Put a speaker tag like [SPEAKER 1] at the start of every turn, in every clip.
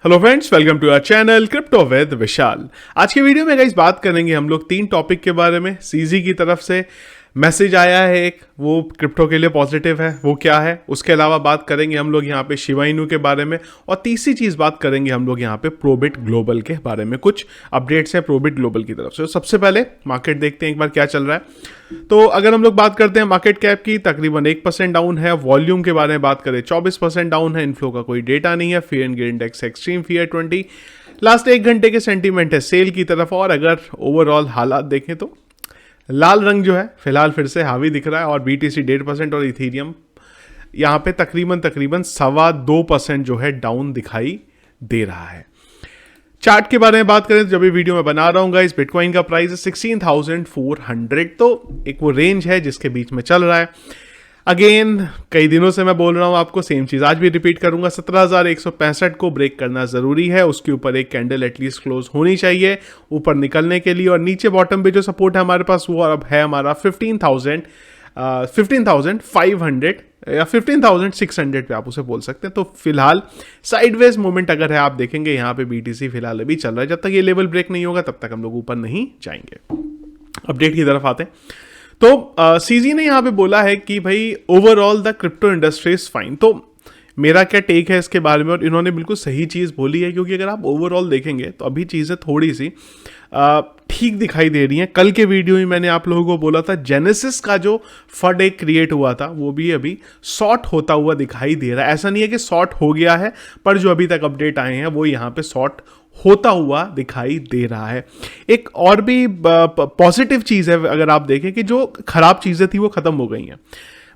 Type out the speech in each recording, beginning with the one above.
[SPEAKER 1] Hello friends, welcome to our channel crypto with Vishal. आज के video में गाइस बात करेंगे हम लोग 3 टॉपिक के बारे में। सीजी की तरफ से मैसेज आया है एक, वो क्रिप्टो के लिए पॉजिटिव है, वो क्या है। उसके अलावा बात करेंगे हम लोग यहाँ पे शिबा इनू के बारे में, और तीसरी चीज़ बात करेंगे हम लोग यहाँ पे प्रोबिट ग्लोबल के बारे में। कुछ अपडेट्स हैं प्रोबिट ग्लोबल की तरफ से। सबसे पहले मार्केट देखते हैं एक बार क्या चल रहा है। तो अगर हम लोग बात करते हैं मार्केट कैप की, तकरीबन 1% डाउन है। वॉल्यूम के बारे में बात करें 24% डाउन है। इनफ्लो का कोई डेटा नहीं है। Fear and gear index extreme fear 20 last 1 घंटे के सेंटीमेंट है सेल की तरफ। और अगर ओवरऑल हालात देखें तो लाल रंग जो है फिलहाल फिर से हावी दिख रहा है, और बीटीसी 1.5% और इथीरियम यहाँ पे तकरीबन 2.25% जो है डाउन दिखाई दे रहा है। चार्ट के बारे में बात करें तो जब भी वीडियो में बना रहा हूँ गाइस, बिटकॉइन का प्राइस है 16,400, तो एक वो रेंज है जिसके बीच में चल रहा है। अगेन कई दिनों से मैं बोल रहा हूं आपको, सेम चीज आज भी रिपीट करूंगा, 17,165 को ब्रेक करना जरूरी है। उसके ऊपर एक कैंडल एटलीस्ट क्लोज होनी चाहिए ऊपर निकलने के लिए। और नीचे बॉटम पे जो सपोर्ट है हमारे पास, वो अब है हमारा 15,500 या 15,600 पे आप उसे बोल सकते हैं। तो फिलहाल साइडवेज मूवमेंट अगर है, आप देखेंगे यहाँ पे बीटीसी फिलहाल अभी चल रहा है। जब तक ये लेवल ब्रेक नहीं होगा तब तक हम लोग ऊपर नहीं जाएंगे। अपडेट की तरफ आते हैं तो सीजी ने यहाँ पे बोला है कि भाई overall the crypto industry is fine. तो मेरा क्या टेक है इसके बारे में, और इन्होंने बिल्कुल सही चीज़ बोली है, क्योंकि अगर आप ओवरऑल देखेंगे तो अभी चीज़ें थोड़ी सी ठीक दिखाई दे रही हैं। कल के वीडियो में मैंने आप लोगों को बोला था जेनेसिस का जो फंड एक क्रिएट हुआ था वो भी अभी शॉर्ट होता हुआ दिखाई दे रहा है। ऐसा नहीं है कि शॉर्ट हो गया है, पर जो अभी तक अपडेट आए हैं वो यहाँ पे शॉर्ट होता हुआ दिखाई दे रहा है। एक और भी पॉजिटिव चीज़ है, अगर आप देखें कि जो खराब चीज़ें थी वो खत्म हो गई हैं।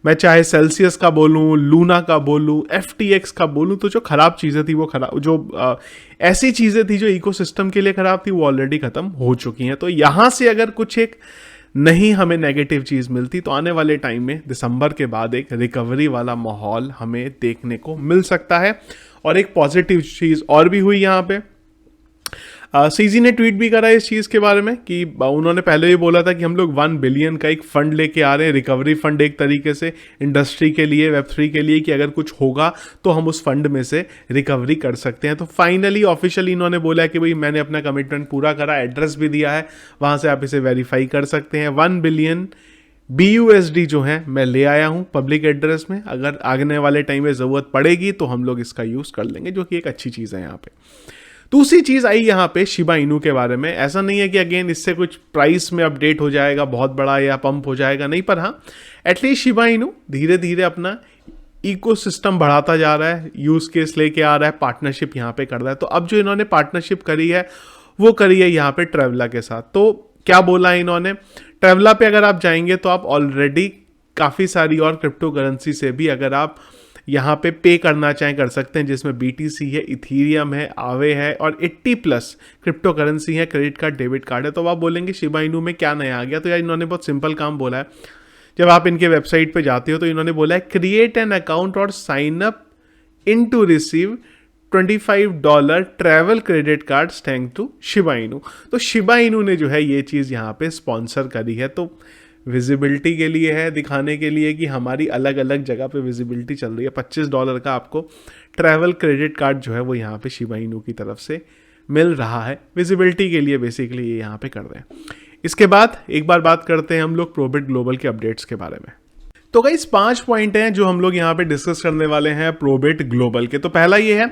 [SPEAKER 1] मैं चाहे सेल्सियस का बोलूं, लूना का बोलूं, FTX का बोलूं, तो जो खराब चीज़ें थी वो खराब, जो ऐसी चीज़ें थी जो इकोसिस्टम के लिए खराब थी, वो ऑलरेडी खत्म हो चुकी हैं। तो यहाँ से अगर कुछ एक नहीं हमें नेगेटिव चीज़ मिलती तो आने वाले टाइम में दिसंबर के बाद एक रिकवरी वाला माहौल हमें देखने को मिल सकता है। और एक पॉजिटिव चीज़ और भी हुई यहाँ पे, सीजी ने ट्वीट भी करा इस चीज़ के बारे में कि उन्होंने पहले ही बोला था कि हम लोग 1 बिलियन का एक फंड लेके आ रहे हैं, रिकवरी फंड एक तरीके से इंडस्ट्री के लिए, वेब3 के लिए, कि अगर कुछ होगा तो हम उस फंड में से रिकवरी कर सकते हैं। तो फाइनली ऑफिशियली इन्होंने बोला है कि भाई मैंने अपना कमिटमेंट पूरा करा, एड्रेस भी दिया है, वहाँ से आप इसे वेरीफाई कर सकते हैं। 1 बिलियन BUSD जो है मैं ले आया हूँ पब्लिक एड्रेस में। अगर आगने वाले टाइम में ज़रूरत पड़ेगी तो हम लोग इसका यूज़ कर लेंगे, जो कि एक अच्छी चीज़ है यहाँ पे। दूसरी चीज़ आई यहाँ पे शिबा इनू के बारे में। ऐसा नहीं है कि अगेन इससे कुछ प्राइस में अपडेट हो जाएगा बहुत बड़ा या पंप हो जाएगा, नहीं, पर हाँ एटलीस्ट शिबा इनू धीरे धीरे अपना इकोसिस्टम बढ़ाता जा रहा है, यूज़ केस लेके आ रहा है, पार्टनरशिप यहाँ पे कर रहा है। तो अब जो इन्होंने पार्टनरशिप करी है वो करी है यहाँ पे ट्रेवला के साथ। तो क्या बोला है इन्होंने, ट्रेवला पे अगर आप जाएंगे तो आप ऑलरेडी काफ़ी सारी और क्रिप्टो करेंसी से भी अगर आप यहाँ पे करना चाहें कर सकते हैं, जिसमें BTC है, इथीरियम है, आवे है, और 80+ क्रिप्टो करेंसी है, क्रेडिट कार्ड, डेबिट कार्ड है। तो आप बोलेंगे शिबा इनू में क्या नया आ गया, तो यार इन्होंने बहुत सिंपल काम बोला है। जब आप इनके वेबसाइट पे जाते हो तो इन्होंने बोला है क्रिएट एन अकाउंट और sign up in to receive $25 travel credit card thank to Shiba Inu. तो शिबा इनू ने जो है ये चीज़ यहाँ पे स्पॉन्सर करी है। तो विजिबिलिटी के लिए है, दिखाने के लिए कि हमारी अलग अलग जगह पे विजिबिलिटी चल रही है। $25 का आपको ट्रैवल क्रेडिट कार्ड जो है वो यहाँ पे शिबा इनू की तरफ से मिल रहा है, विजिबिलिटी के लिए बेसिकली ये यहाँ पे कर रहे हैं। इसके बाद एक बार बात करते हैं हम लोग प्रोबिट ग्लोबल के अपडेट्स के बारे में। तो गाइस 5 पॉइंट हैं जो हम लोग यहाँ पे डिस्कस करने वाले हैं प्रोबिट ग्लोबल के। तो पहला ये है,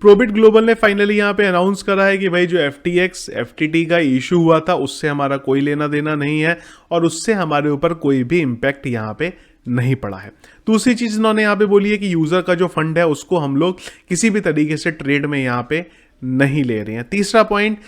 [SPEAKER 1] प्रोबिट ग्लोबल ने फाइनली यहाँ पे अनाउंस करा है कि भाई जो FTX FTT का इशू हुआ था उससे हमारा कोई लेना देना नहीं है, और उससे हमारे ऊपर कोई भी इम्पैक्ट यहाँ पे नहीं पड़ा है। दूसरी चीज़ इन्होंने यहाँ पे बोली है कि यूज़र का जो फंड है उसको हम लोग किसी भी तरीके से ट्रेड में यहाँ पे नहीं ले रहे हैं। तीसरा पॉइंट,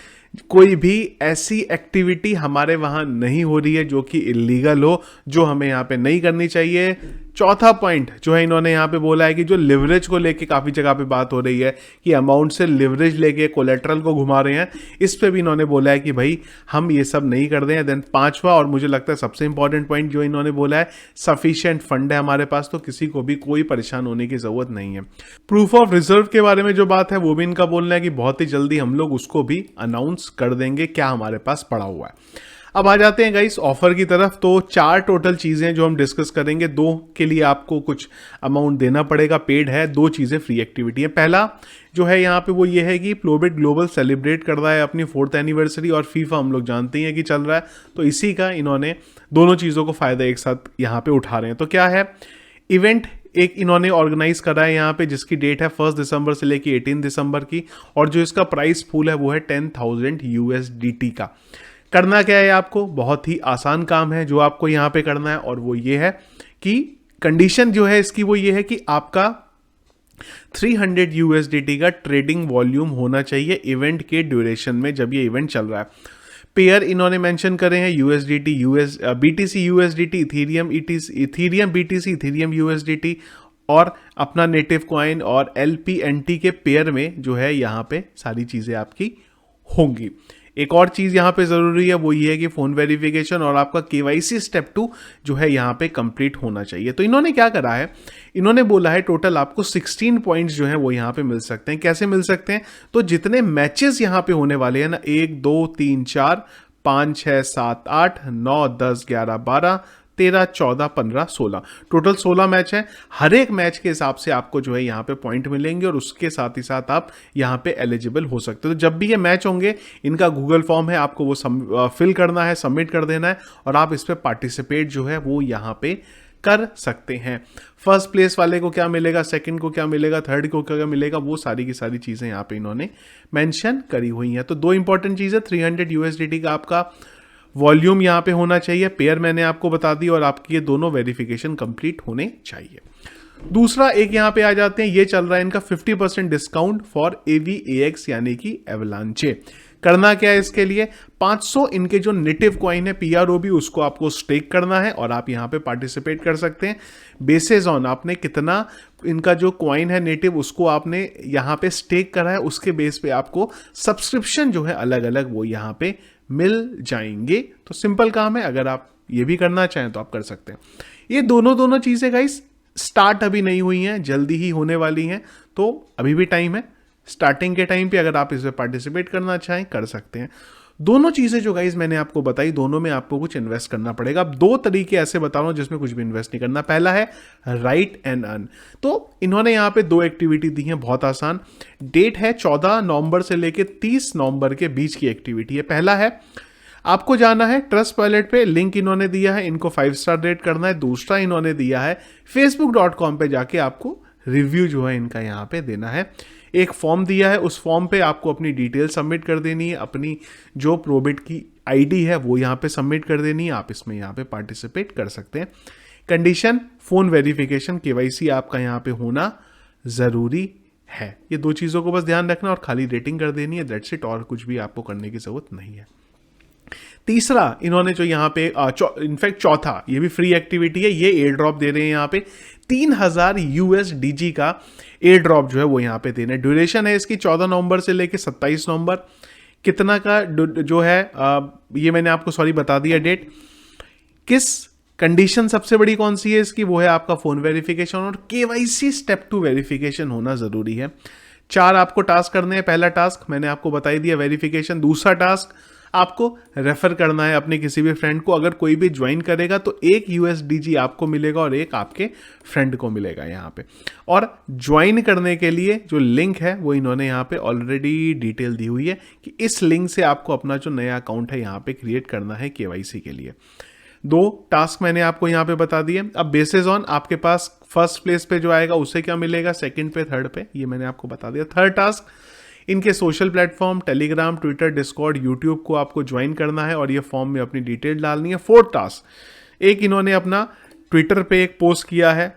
[SPEAKER 1] कोई भी ऐसी एक्टिविटी हमारे वहाँ नहीं हो रही है जो कि इलीगल हो, जो हमें यहाँ पे नहीं करनी चाहिए। चौथा पॉइंट जो है इन्होंने यहाँ पे बोला है कि जो लिवरेज को लेके काफ़ी जगह पे बात हो रही है कि अमाउंट से लिवरेज लेके कोलेट्रल को घुमा रहे हैं, इस पे भी इन्होंने बोला है कि भाई हम ये सब नहीं कर रहे हैं। देन 5वां और मुझे लगता है सबसे इंपॉर्टेंट पॉइंट जो इन्होंने बोला है, सफिशिएंट फंड है हमारे पास, तो किसी को भी कोई परेशान होने की ज़रूरत नहीं है। प्रूफ ऑफ रिजर्व के बारे में जो बात है वो भी इनका बोलना है कि बहुत ही जल्दी हम लोग उसको भी अनाउंस कर देंगे क्या हमारे पास पड़ा हुआ है। अब आ जाते हैं गाइस ऑफर की तरफ। तो 4 टोटल चीजें जो हम डिस्कस करेंगे, 2 के लिए आपको कुछ अमाउंट देना पड़ेगा, पेड है, 2 चीजें फ्री एक्टिविटी है। पहला जो है यहाँ पे वो ये है कि प्लोबिट ग्लोबल सेलिब्रेट कर रहा है अपनी 4th एनिवर्सरी, और फीफा हम लोग जानते हैं कि चल रहा है, तो इसी का इन्होंने दोनों चीज़ों को फायदा एक साथ यहाँ पे उठा रहे हैं। तो क्या है, इवेंट एक इन्होंने ऑर्गेनाइज करा है यहाँ पे, जिसकी डेट है 1 दिसंबर से लेके 18 दिसंबर की, और जो इसका प्राइस पूल है वो है 10,000 USDT का। करना क्या है आपको, बहुत ही आसान काम है जो आपको यहाँ पे करना है, और वो ये है कि कंडीशन जो है इसकी वो ये है कि आपका 300 USDT का ट्रेडिंग वॉल्यूम होना चाहिए इवेंट के ड्यूरेशन में, जब ये इवेंट चल रहा है। पेयर इन्होंने मेंशन करे हैं USDT, BTC USDT, Ethereum BTC, Ethereum USDT, और अपना नेटिव कॉइन और LPNT के पेयर में जो है यहाँ पे सारी चीज़ें आपकी होंगी। एक और चीज़ यहाँ पे ज़रूरी है, वो ये है कि फ़ोन वेरिफिकेशन और आपका KYC स्टेप 2 जो है यहाँ पे कंप्लीट होना चाहिए। तो इन्होंने क्या करा है, इन्होंने बोला है टोटल आपको 16 पॉइंट्स जो हैं वो यहाँ पे मिल सकते हैं। कैसे मिल सकते हैं, तो जितने मैचेस यहाँ पे होने वाले हैं ना, 1 2 3 4 5 6 7 8 9 10 11 12 13 14 15 16, टोटल 16 मैच है। हर एक मैच के हिसाब से आपको जो है यहाँ पे पॉइंट मिलेंगे, और उसके साथ ही साथ आप यहाँ पे एलिजिबल हो सकते हो। तो जब भी ये मैच होंगे, इनका गूगल फॉर्म है, आपको वो फिल करना है, सबमिट कर देना है, और आप इस पर पार्टिसिपेट जो है वो यहाँ पे कर सकते हैं। फर्स्ट प्लेस वाले को क्या मिलेगा, सेकंड को क्या मिलेगा, थर्ड को क्या मिलेगा, वो सारी की सारी चीज़ें यहाँ पे इन्होंने मेंशन करी हुई हैं। तो 2 इंपॉर्टेंट चीज़ है, 300 USDT का आपका वॉल्यूम यहाँ पे होना चाहिए, पेयर मैंने आपको बता दी, और आपकी ये दोनों वेरिफिकेशन कंप्लीट होने चाहिए। दूसरा एक यहाँ पे आ जाते हैं, ये चल रहा है इनका 50% डिस्काउंट फॉर AVAX यानी कि एवलांचे। करना क्या है इसके लिए, 500 इनके जो नेटिव कॉइन है PROB, उसको आपको स्टेक करना है, और आप यहाँ पे पार्टिसिपेट कर सकते हैं। बेसिस ऑन आपने कितना इनका जो कॉइन है नेटिव, उसको आपने यहाँ पे स्टेक करा है, उसके बेस पे आपको सब्सक्रिप्शन जो है अलग अलग वो यहाँ पे मिल जाएंगे। तो सिंपल काम है, अगर आप ये भी करना चाहें तो आप कर सकते हैं। ये दोनों चीज़ें गाइस स्टार्ट अभी नहीं हुई हैं, जल्दी ही होने वाली हैं, तो अभी भी टाइम है। स्टार्टिंग के टाइम पे अगर आप इसमें पार्टिसिपेट करना चाहें कर सकते हैं। दोनों चीज़ें जो गाइस मैंने आपको बताई, दोनों में आपको कुछ इन्वेस्ट करना पड़ेगा। अब 2 तरीके ऐसे बता रहा हूं जिसमें कुछ भी इन्वेस्ट नहीं करना। पहला है राइट एंड अर्न। तो इन्होंने यहाँ पे 2 एक्टिविटी दी हैं, बहुत आसान। डेट है 14 नवंबर से लेके 30 नवंबर के बीच की एक्टिविटी है। पहला है आपको जाना है ट्रस्ट वॉलेट पे, लिंक इन्होंने दिया है, इनको 5 स्टार रेट करना है। दूसरा इन्होंने दिया है facebook.com पे जाके आपको रिव्यू जो है इनका यहाँ पे देना है। एक फॉर्म दिया है, उस फॉर्म पे आपको अपनी डिटेल सबमिट कर देनी है, अपनी जो प्रोबिट की आईडी है वो यहाँ पे सबमिट कर देनी है। आप इसमें यहाँ पे पार्टिसिपेट कर सकते हैं। कंडीशन फ़ोन वेरिफिकेशन, KYC आपका यहाँ पे होना ज़रूरी है। ये 2 चीज़ों को बस ध्यान रखना, और खाली रेटिंग कर देनी है, दैट्स इट, और कुछ भी आपको करने की ज़रूरत नहीं है। तीसरा इन्होंने जो यहाँ पे इनफैक्ट चौथा, ये भी फ्री एक्टिविटी है, ये एयर ड्रॉप दे रहे हैं यहाँ पे 3000 USDG का एयर ड्रॉप जो है वो यहाँ पे देना है। ड्यूरेशन है इसकी 14 नवंबर से लेके 27 नवंबर। कितना का जो है ये मैंने आपको बता दिया डेट। किस कंडीशन सबसे बड़ी कौन सी है इसकी, वो है आपका फोन वेरिफिकेशन और KYC स्टेप 2 वेरिफिकेशन होना जरूरी है। 4 आपको टास्क करने हैं। पहला टास्क मैंने आपको बताई दिया, वेरिफिकेशन। दूसरा टास्क आपको रेफर करना है अपने किसी भी फ्रेंड को। अगर कोई भी ज्वाइन करेगा तो 1 USDG आपको मिलेगा और 1 आपके फ्रेंड को मिलेगा यहाँ पे। और ज्वाइन करने के लिए जो लिंक है वो इन्होंने यहाँ पे ऑलरेडी डिटेल दी हुई है कि इस लिंक से आपको अपना जो नया अकाउंट है यहाँ पे क्रिएट करना है KYC के लिए। 2 टास्क मैंने आपको यहाँ पे बता दिए। अब बेसिस ऑन आपके पास फर्स्ट प्लेस पे जो आएगा उसे क्या मिलेगा, सेकंड पे, थर्ड पे, ये मैंने आपको बता दिया। थर्ड टास्क इनके social platform Telegram, Twitter, Discord, YouTube को आपको ज्वाइन करना है और ये फॉर्म में अपनी डिटेल डालनी है। 4th टास्क, एक इन्होंने अपना ट्विटर पे एक पोस्ट किया है,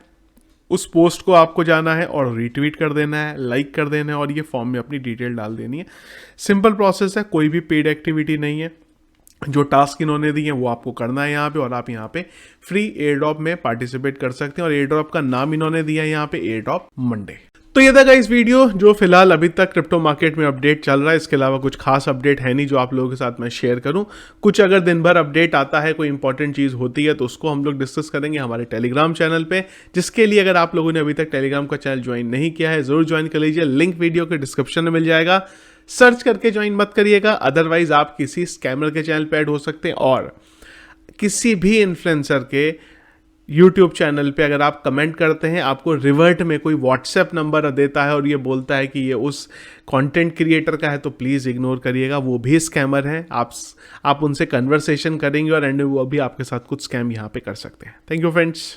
[SPEAKER 1] उस पोस्ट को आपको जाना है और रीट्वीट कर देना है, लाइक कर देना है और ये फॉर्म में अपनी डिटेल डाल देनी है। सिंपल प्रोसेस है, कोई भी पेड एक्टिविटी नहीं है। जो टास्क इन्होंने दी है वो आपको करना है यहाँ पे, और आप यहाँ पे फ्री एयर ड्रॉप में पार्टिसिपेट कर सकते हैं। और एयर ड्रॉप का नाम इन्होंने दिया है यहाँ पे एयर ड्रॉप मंडे। तो ये था इस वीडियो जो फिलहाल अभी तक क्रिप्टो मार्केट में अपडेट चल रहा है। इसके अलावा कुछ खास अपडेट है नहीं जो आप लोगों के साथ मैं शेयर करूं। कुछ अगर दिन भर अपडेट आता है, कोई इंपॉर्टेंट चीज़ होती है तो उसको हम लोग डिस्कस करेंगे हमारे टेलीग्राम चैनल पे, जिसके लिए अगर आप लोगों ने अभी तक टेलीग्राम का चैनल ज्वाइन नहीं किया है ज़रूर ज्वाइन कर लीजिए। लिंक वीडियो के डिस्क्रिप्शन में मिल जाएगा। सर्च करके ज्वाइन मत करिएगा, अदरवाइज आप किसी स्कैमर के चैनल पे ऐड हो सकते हैं। और किसी भी इन्फ्लुएंसर के यूट्यूब चैनल पे अगर आप कमेंट करते हैं, आपको रिवर्ट में कोई व्हाट्सएप नंबर देता है और ये बोलता है कि ये उस कंटेंट क्रिएटर का है, तो प्लीज़ इग्नोर करिएगा, वो भी स्कैमर है। आप उनसे कन्वर्सेशन करेंगे और एंड वो भी आपके साथ कुछ स्कैम यहाँ पे कर सकते हैं। Thank you friends.